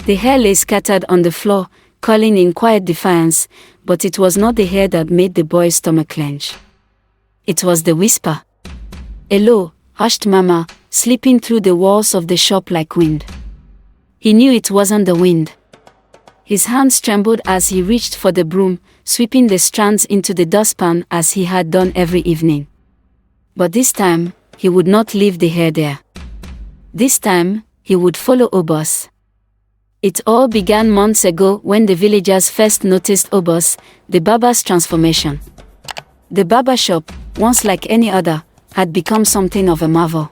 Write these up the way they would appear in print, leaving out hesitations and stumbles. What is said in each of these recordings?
The hair lay scattered on the floor, curling in quiet defiance, but it was not the hair that made the boy's stomach clench. It was the whisper. A low, hushed murmur, slipping through the walls of the shop like wind. He knew it wasn't the wind. His hands trembled as he reached for the broom, sweeping the strands into the dustpan as he had done every evening. But this time, he would not leave the hair there. This time, he would follow Obus. It all began months ago when the villagers first noticed Obus, the barber's transformation. The barbershop, once like any other, had become something of a marvel.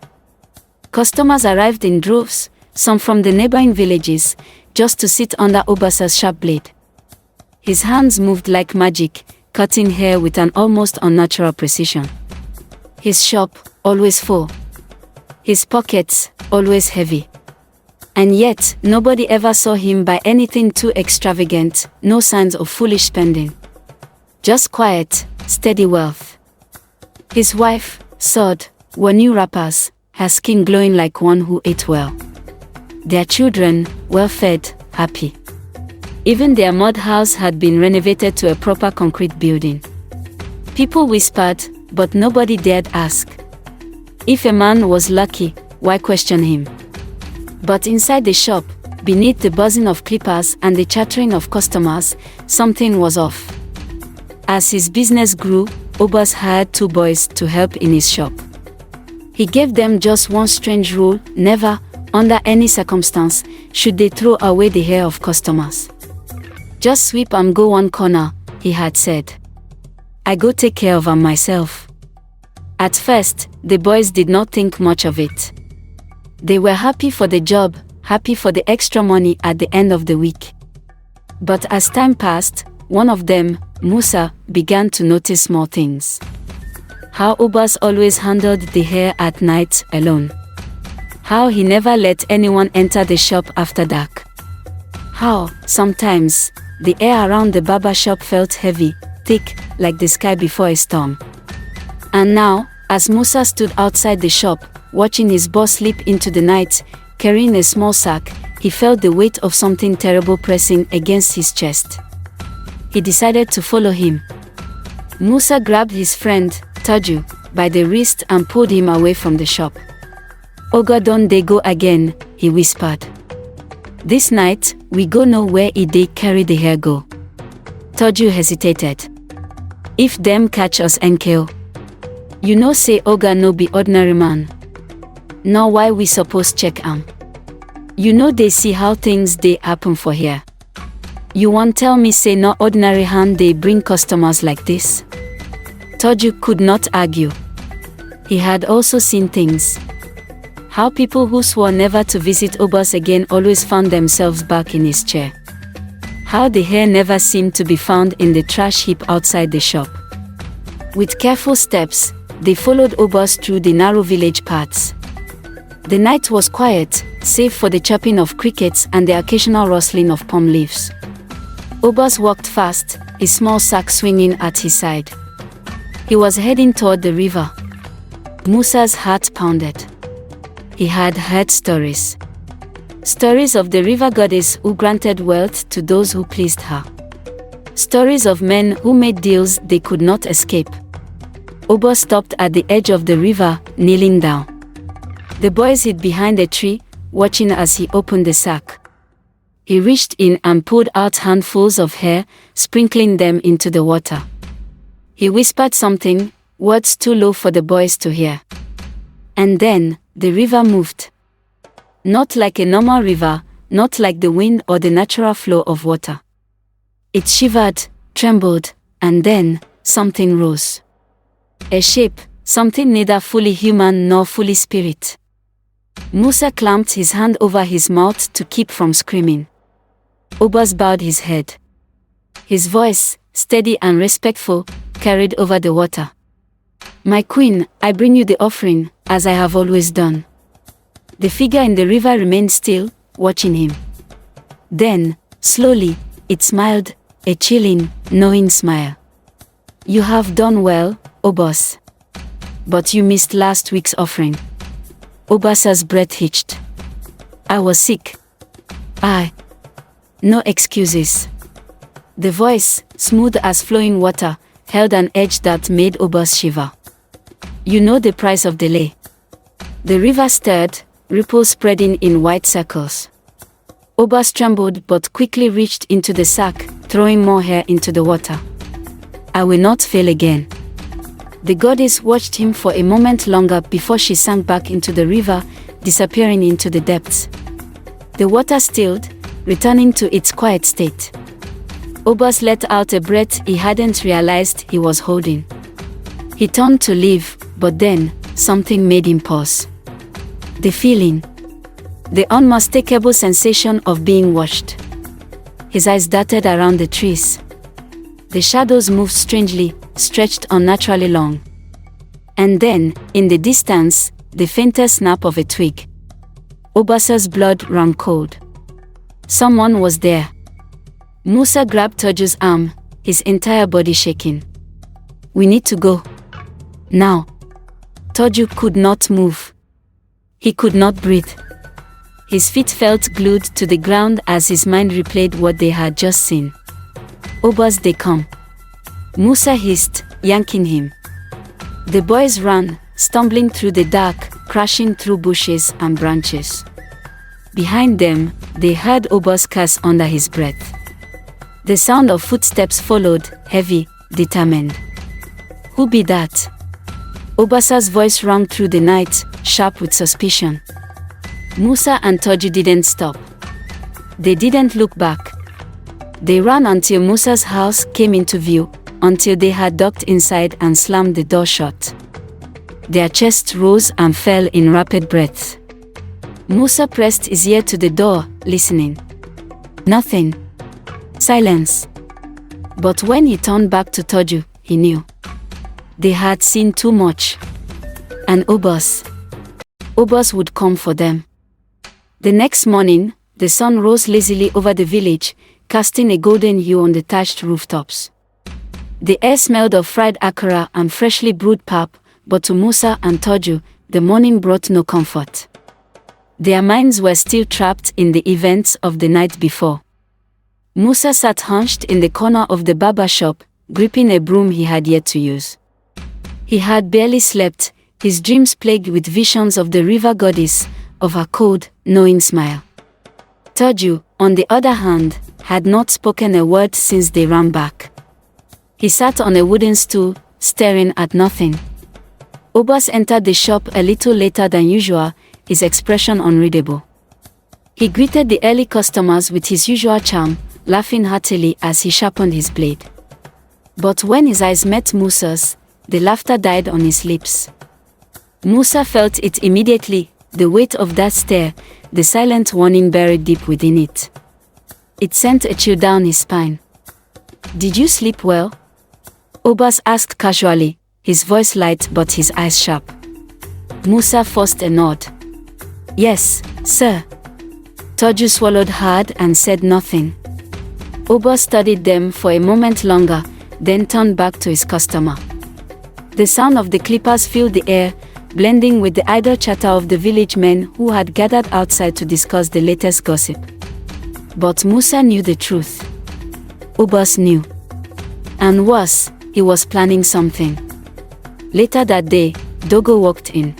Customers arrived in droves, some from the neighboring villages, just to sit under Obus's sharp blade. His hands moved like magic, cutting hair with an almost unnatural precision. His shop, always full. His pockets, always heavy. And yet, nobody ever saw him buy anything too extravagant, no signs of foolish spending. Just quiet, steady wealth. His wife, Sod, wore new wrappers, her skin glowing like one who ate well. Their children, well-fed, happy. Even their mud house had been renovated to a proper concrete building. People whispered, but nobody dared ask. If a man was lucky, why question him? But inside the shop, beneath the buzzing of clippers and the chattering of customers, something was off. As his business grew, Obus hired 2 boys to help in his shop. He gave them just one strange rule: never, under any circumstance, should they throw away the hair of customers. Just sweep and go one corner, he had said. I go take care of 'em myself. At first, the boys did not think much of it. They were happy for the job, happy for the extra money at the end of the week. But as time passed, one of them, Musa, began to notice small things. How Obus always handled the hair at night alone. How he never let anyone enter the shop after dark. How, sometimes, the air around the barber shop felt heavy, thick, like the sky before a storm. And now, as Musa stood outside the shop, watching his boss slip into the night, carrying a small sack, he felt the weight of something terrible pressing against his chest. He decided to follow him. Musa grabbed his friend, Taju, by the wrist and pulled him away from the shop. Oga don they go again, he whispered. This night, we go know where they carry the hair go. Taju hesitated. If them catch us and kill. You know say Oga no be ordinary man. Now why we suppose check am? You know they see how things they happen for here. You want tell me say no ordinary hand they bring customers like this? Taju could not argue. He had also seen things. How people who swore never to visit Obus again always found themselves back in his chair. How the hair never seemed to be found in the trash heap outside the shop. With careful steps, they followed Obus through the narrow village paths. The night was quiet, save for the chirping of crickets and the occasional rustling of palm leaves. Obus walked fast, a small sack swinging at his side. He was heading toward the river. Musa's heart pounded. He had heard stories. Stories of the river goddess who granted wealth to those who pleased her. Stories of men who made deals they could not escape. Obus stopped at the edge of the river, kneeling down. The boys hid behind a tree, watching as he opened the sack. He reached in and pulled out handfuls of hair, sprinkling them into the water. He whispered something, words too low for the boys to hear. And then, the river moved. Not like a normal river, not like the wind or the natural flow of water. It shivered, trembled, and then, something rose. A shape, something neither fully human nor fully spirit. Musa clamped his hand over his mouth to keep from screaming. Obus bowed his head. His voice, steady and respectful, carried over the water. My queen, I bring you the offering, as I have always done. The figure in the river remained still, watching him. Then, slowly, it smiled, a chilling, knowing smile. You have done well, Obus. But you missed last week's offering. Obus's breath hitched. I was sick. No excuses. The voice, smooth as flowing water, held an edge that made Obus shiver. You know the price of delay. The river stirred, ripples spreading in white circles. Obus trembled but quickly reached into the sack, throwing more hair into the water. I will not fail again. The goddess watched him for a moment longer before she sank back into the river, disappearing into the depths. The water stilled, returning to its quiet state. Obus let out a breath he hadn't realized he was holding. He turned to leave, but then, something made him pause. The feeling. The unmistakable sensation of being watched. His eyes darted around the trees. The shadows moved strangely, stretched unnaturally long. And then, in the distance, the faintest snap of a twig. Obus's blood ran cold. Someone was there. Musa grabbed Taju's arm, his entire body shaking. We need to go. Now. Taju could not move. He could not breathe. His feet felt glued to the ground as his mind replayed what they had just seen. Obus, they come. Musa hissed, yanking him. The boys ran, stumbling through the dark, crashing through bushes and branches. Behind them, they heard Obus curse under his breath. The sound of footsteps followed, heavy, determined. Who be that? Obus's voice rang through the night, sharp with suspicion. Musa and Taju didn't stop. They didn't look back. They ran until Musa's house came into view, until they had ducked inside and slammed the door shut. Their chests rose and fell in rapid breaths. Musa pressed his ear to the door, listening. Nothing. Silence. But when he turned back to Taju, he knew. They had seen too much. And Obus would come for them. The next morning, the sun rose lazily over the village, casting a golden hue on the thatched rooftops. The air smelled of fried akara and freshly brewed pap, but to Musa and Taju, the morning brought no comfort. Their minds were still trapped in the events of the night before. Musa sat hunched in the corner of the barbershop, gripping a broom he had yet to use. He had barely slept, his dreams plagued with visions of the river goddess, of her cold, knowing smile. Taju, on the other hand, had not spoken a word since they ran back. He sat on a wooden stool, staring at nothing. Obus entered the shop a little later than usual, his expression unreadable. He greeted the early customers with his usual charm, laughing heartily as he sharpened his blade. But when his eyes met Musa's, the laughter died on his lips. Musa felt it immediately, the weight of that stare, the silent warning buried deep within it. It sent a chill down his spine. Did you sleep well? Obus asked casually, his voice light but his eyes sharp. Musa forced a nod. Yes, sir. Taju swallowed hard and said nothing. Obus studied them for a moment longer, then turned back to his customer. The sound of the clippers filled the air, blending with the idle chatter of the village men who had gathered outside to discuss the latest gossip. But Musa knew the truth. Obus knew. And worse, he was planning something. Later that day, Dogo walked in.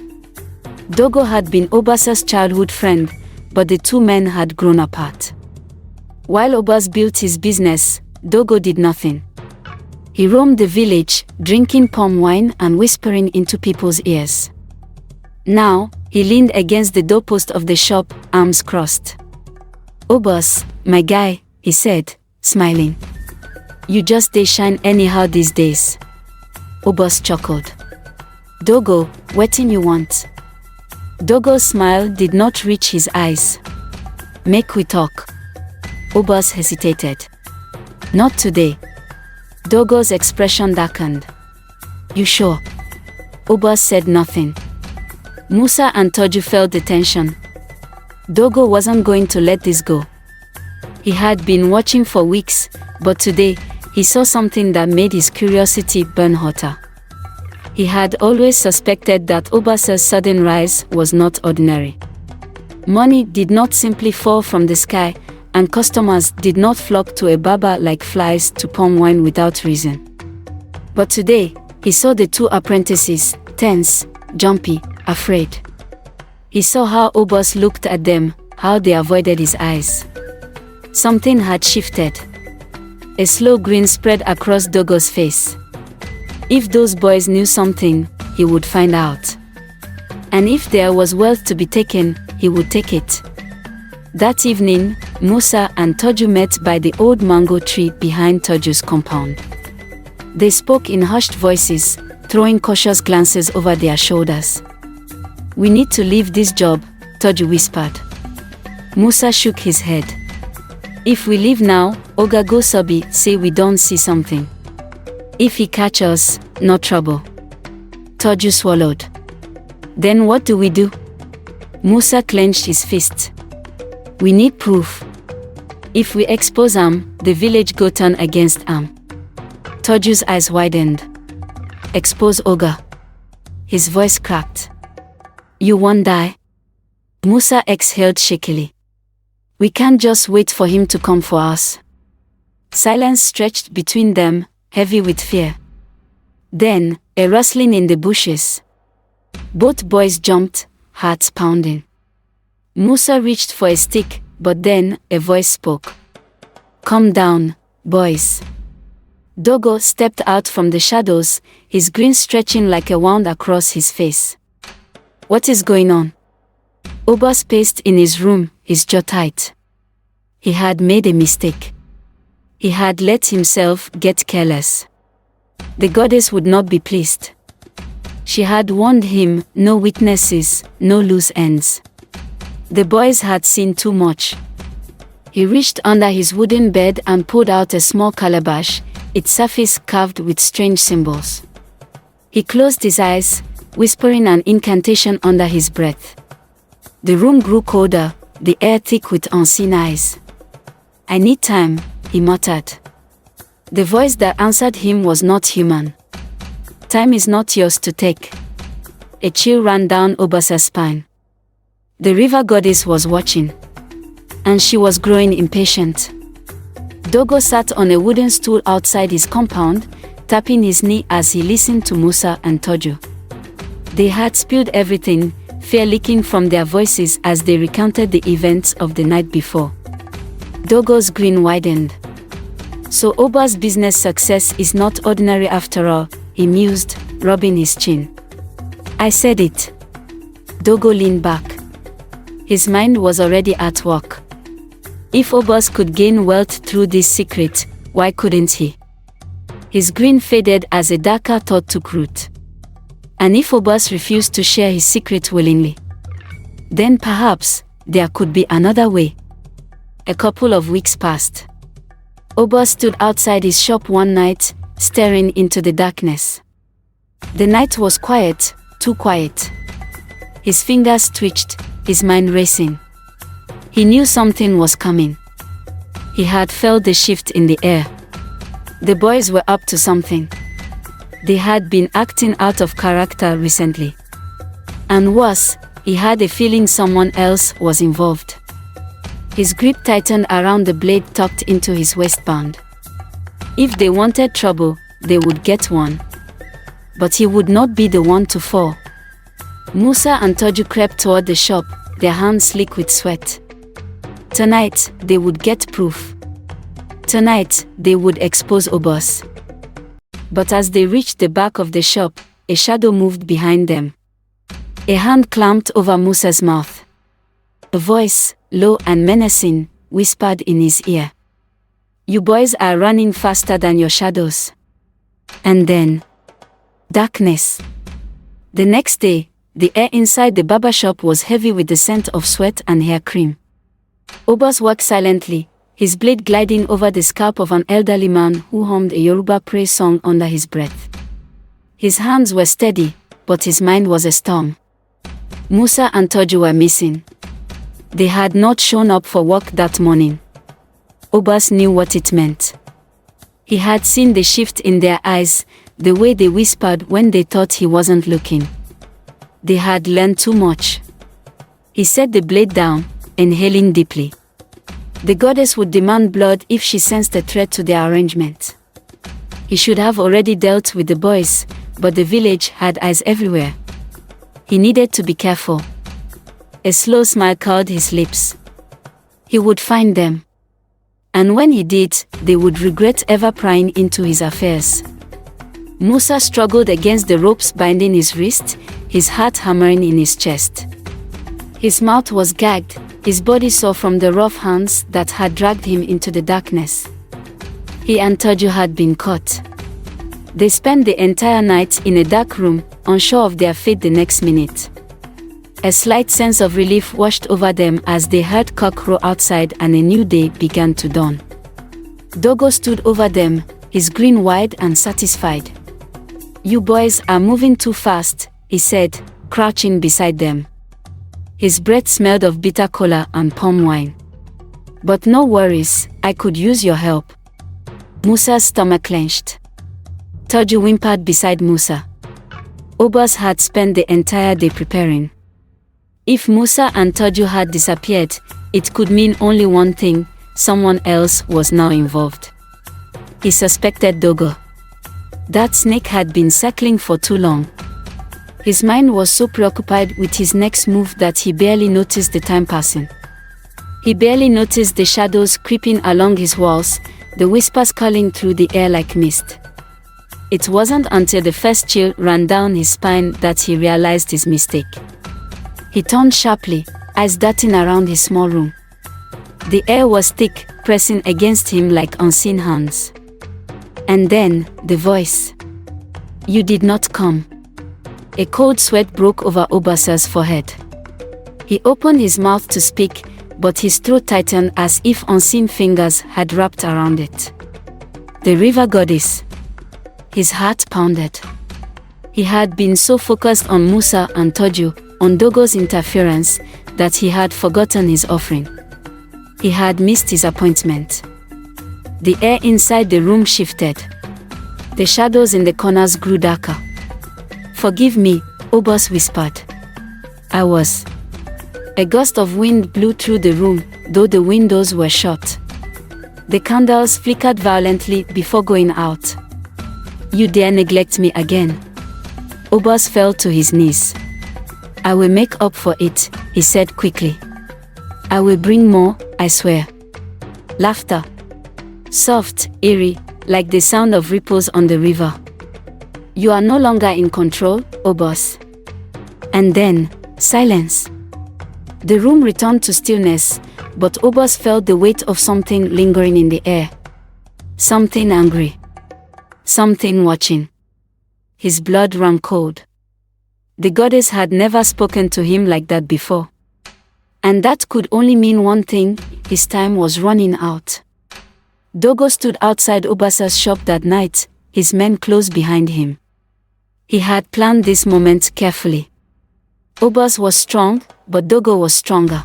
Dogo had been Obus's childhood friend, but the two men had grown apart. While Obus built his business, Dogo did nothing. He roamed the village, drinking palm wine and whispering into people's ears. Now, he leaned against the doorpost of the shop, arms crossed. Obus, my guy, he said, smiling. You just dey shine anyhow these days. Obus chuckled. Dogo, wetin you want? Dogo's smile did not reach his eyes. Make we talk. Obus hesitated. Not today. Dogo's expression darkened. You sure? Obus said nothing. Musa and Taju felt the tension. Dogo wasn't going to let this go. He had been watching for weeks, but today, he saw something that made his curiosity burn hotter. He had always suspected that Obus's sudden rise was not ordinary. Money did not simply fall from the sky, and customers did not flock to a barber like flies to palm wine without reason. But today, he saw the two apprentices, tense, jumpy, afraid. He saw how Obus looked at them, how they avoided his eyes. Something had shifted. A slow grin spread across Dogo's face. If those boys knew something, he would find out. And if there was wealth to be taken, he would take it. That evening, Musa and Taju met by the old mango tree behind Taju's compound. They spoke in hushed voices, throwing cautious glances over their shoulders. "We need to leave this job," Taju whispered. Musa shook his head. "If we leave now, Oga go Sobi say we don't see something. If he catch us, no trouble." Taju swallowed. "Then what do we do?" Musa clenched his fist. "We need proof. If we expose him, the village go turn against him." Taju's eyes widened. "Expose Oga?" His voice cracked. "You won't die?" Musa exhaled shakily. "We can't just wait for him to come for us." Silence stretched between them, heavy with fear. Then, a rustling in the bushes. Both boys jumped, hearts pounding. Musa reached for a stick, but then a voice spoke. "Calm down, boys." Dogo stepped out from the shadows, his grin stretching like a wound across his face. "What is going on?" Obus paced in his room, his jaw tight. He had made a mistake. He had let himself get careless. The goddess would not be pleased. She had warned him, no witnesses, no loose ends. The boys had seen too much. He reached under his wooden bed and pulled out a small calabash, its surface carved with strange symbols. He closed his eyes, whispering an incantation under his breath. The room grew colder, the air thick with unseen eyes. "I need time," he muttered. The voice that answered him was not human. "Time is not yours to take." A chill ran down Obus's spine. The river goddess was watching. And she was growing impatient. Dogo sat on a wooden stool outside his compound, tapping his knee as he listened to Musa and Taju. They had spilled everything, fear leaking from their voices as they recounted the events of the night before. Dogo's grin widened. "So Obus' business success is not ordinary after all," he mused, rubbing his chin. "I said it." Dogo leaned back. His mind was already at work. If Obus could gain wealth through this secret, why couldn't he? His grin faded as a darker thought took root. And if Obus refused to share his secret willingly, then perhaps there could be another way. A couple of weeks passed. Obus stood outside his shop one night, staring into the darkness. The night was quiet, too quiet. His fingers twitched, his mind racing. He knew something was coming. He had felt the shift in the air. The boys were up to something. They had been acting out of character recently. And worse, he had a feeling someone else was involved. His grip tightened around the blade tucked into his waistband. If they wanted trouble, they would get one. But he would not be the one to fall. Musa and Taju crept toward the shop, their hands slick with sweat. Tonight, they would get proof. Tonight, they would expose Obus. But as they reached the back of the shop, a shadow moved behind them. A hand clamped over Musa's mouth. A voice, low and menacing, whispered in his ear. "You boys are running faster than your shadows." And then, darkness. The next day, the air inside the barbershop was heavy with the scent of sweat and hair cream. Obus worked silently, his blade gliding over the scalp of an elderly man who hummed a Yoruba praise song under his breath. His hands were steady, but his mind was a storm. Musa and Taju were missing. They had not shown up for work that morning. Obus knew what it meant. He had seen the shift in their eyes, the way they whispered when they thought he wasn't looking. They had learned too much. He set the blade down, inhaling deeply. The goddess would demand blood if she sensed a threat to their arrangement. He should have already dealt with the boys, but the village had eyes everywhere. He needed to be careful. A slow smile curled his lips. He would find them. And when he did, they would regret ever prying into his affairs. Musa struggled against the ropes binding his wrist, his heart hammering in his chest. His mouth was gagged, his body sore from the rough hands that had dragged him into the darkness. He and Taju had been caught. They spent the entire night in a dark room, unsure of their fate the next minute. A slight sense of relief washed over them as they heard cock crow outside and a new day began to dawn. Dogo stood over them, his grin wide and satisfied. "You boys are moving too fast," he said, crouching beside them. His breath smelled of bitter cola and palm wine. "But no worries, I could use your help." Musa's stomach clenched. Taju whimpered beside Musa. Obus had spent the entire day preparing. If Musa and Taju had disappeared, it could mean only one thing: someone else was now involved. He suspected Dogo. That snake had been circling for too long. His mind was so preoccupied with his next move that he barely noticed the time passing. He barely noticed the shadows creeping along his walls, the whispers curling through the air like mist. It wasn't until the first chill ran down his spine that he realized his mistake. He turned sharply, eyes darting around his small room. The air was thick, pressing against him like unseen hands. And then, the voice. "You did not come." A cold sweat broke over Obus's forehead. He opened his mouth to speak, but his throat tightened as if unseen fingers had wrapped around it. The river goddess. His heart pounded. He had been so focused on Musa and Taju, on Dogo's interference, that he had forgotten his offering. He had missed his appointment. The air inside the room shifted. The shadows in the corners grew darker. "Forgive me," Obus whispered. "I was." A gust of wind blew through the room, though the windows were shut. The candles flickered violently before going out. "You dare neglect me again." Obus fell to his knees. "I will make up for it," he said quickly. "I will bring more, I swear." Laughter. Soft, eerie, like the sound of ripples on the river. "You are no longer in control, Obus." And then, silence. The room returned to stillness, but Obus felt the weight of something lingering in the air. Something angry. Something watching. His blood ran cold. The goddess had never spoken to him like that before. And that could only mean one thing: his time was running out. Dogo stood outside Obus's shop that night, his men close behind him. He had planned this moment carefully. Obus was strong, but Dogo was stronger.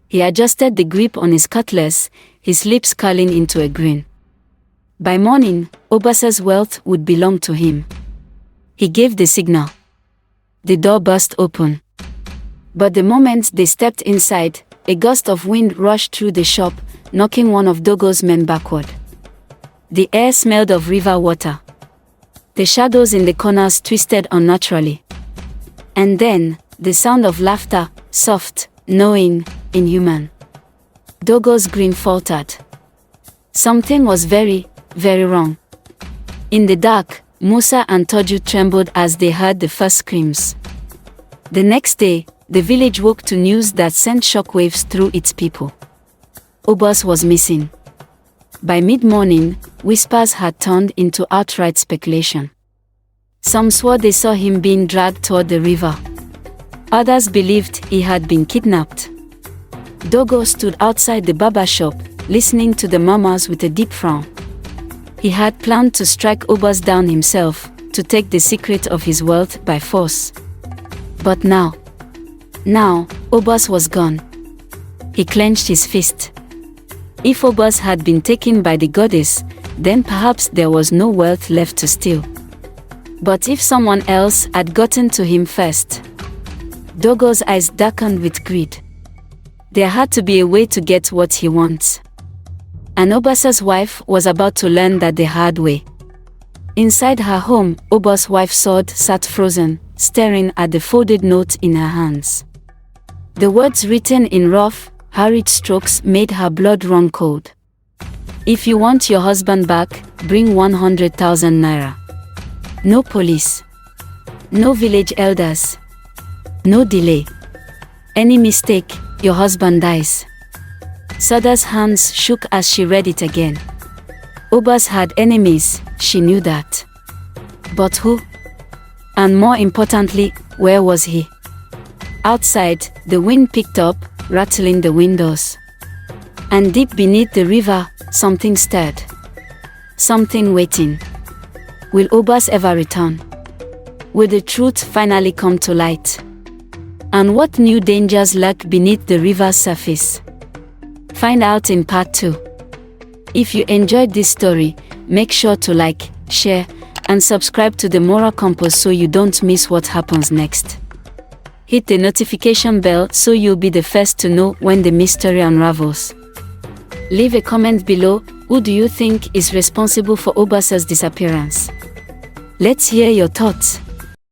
He adjusted the grip on his cutlass, his lips curling into a grin. By morning, Obus's wealth would belong to him. He gave the signal. The door burst open. But the moment they stepped inside, a gust of wind rushed through the shop, knocking one of Dogo's men backward. The air smelled of river water. The shadows in the corners twisted unnaturally. And then, the sound of laughter, soft, knowing, inhuman. Dogo's grin faltered. Something was very, very wrong. In the dark, Musa and Taju trembled as they heard the first screams. The next day, the village woke to news that sent shockwaves through its people. Obus was missing. By mid-morning, whispers had turned into outright speculation. Some swore they saw him being dragged toward the river. Others believed he had been kidnapped. Dogo stood outside the barbershop, listening to the murmurs with a deep frown. He had planned to strike Obus down himself, to take the secret of his wealth by force. But now, Obus was gone. He clenched his fist. If Obus had been taken by the goddess, then perhaps there was no wealth left to steal. But if someone else had gotten to him first? Dogo's eyes darkened with greed. There had to be a way to get what he wants. And Obus's wife was about to learn that the hard way. Inside her home, Obus' wife's sword sat frozen, staring at the folded note in her hands. The words written in rough, hurried strokes made her blood run cold. If you want your husband back, bring 100,000 naira. No police. No village elders. No delay. Any mistake, your husband dies. Sada's hands shook as she read it again. Obus had enemies, she knew that. But who? And more importantly, where was he? Outside, the wind picked up, rattling the windows. And deep beneath the river, something stirred. Something waiting. Will Obus ever return? Will the truth finally come to light? And what new dangers lurk beneath the river's surface? Find out in part 2. If you enjoyed this story, make sure to like, share, and subscribe to the Moral Compass so you don't miss what happens next. Hit the notification bell so you'll be the first to know when the mystery unravels. Leave a comment below. Who do you think is responsible for Obus's disappearance? Let's hear your thoughts.